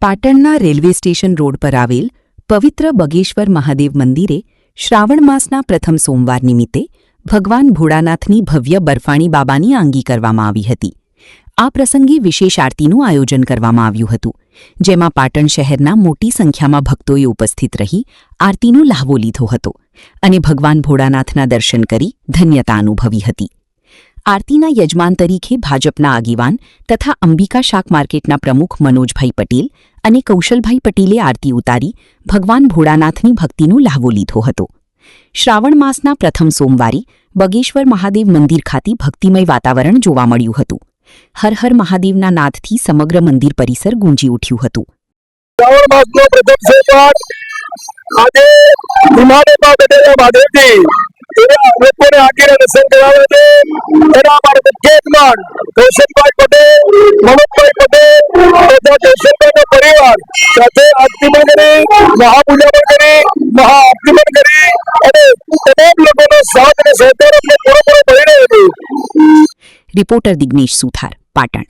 પાટણના railway station road પર આવેલ પવિત્ર બગેશ્વર મહાદેવ મંદિરે શ્રાવણ માસના પ્રથમ સોમવાર નિમિત્તે ભગવાન ભોળાનાથની ભવ્ય બર્ફાણી બાબાની આંગી કરવામાં આવી હતી। આ પ્રસંગે વિશેષ આરતીનું આયોજન કરવામાં આવ્યું હતું, જેમાં પાટણ શહેરના મોટી સંખ્યામાં ભક્તોએ ઉપસ્થિત રહી આરતીનો લહાવો લીધો હતો અને ભગવાન ભોળાનાથના દર્શન કરી ધન્યતા અનુભવી હતી। આરતીના યજમાન તરીકે ભાજપના આગેવાન તથા અંબિકા શાક માર્કેટના પ્રમુખ મનોજભાઈ પટેલ અને કૌશલભાઈ પટેલે આરતી ઉતારી ભગવાન ભોળાનાથની ભક્તિનો લહાવો લીધો હતો। શ્રાવણ માસના પ્રથમ સોમવારે બગેશ્વર મહાદેવ મંદિર ખાતે ભક્તિમય વાતાવરણ જોવા મળ્યું હતું। હર હર મહાદેવના નાદથી સમગ્ર મંદિર પરિસર ગુંજી ઉઠ્યું હતું। શ્રાવણ માસનો પ્રથમ સોમવાર આજે હિમાલયમાં બેઠેલા મહાદેવજી લોકોને આખીને દર્શન કરાવે છે। તેના અમારા મુખ્ય યજમાન કૌશલભાઈ પટેલ, મનોજભાઈ પટેલ તથા કૌશલભાઈનો પરિવાર સાથે આરતી પણ કરી, મહાપૂજા પણ કરી, મહાઆરતી પણ કરી અને તમામ લોકોનો સાથ અને સહકાર અમને પૂરો મળી રહ્યો છે। રિપોર્ટર દિગ્નેશ સુથાર, પાટણ।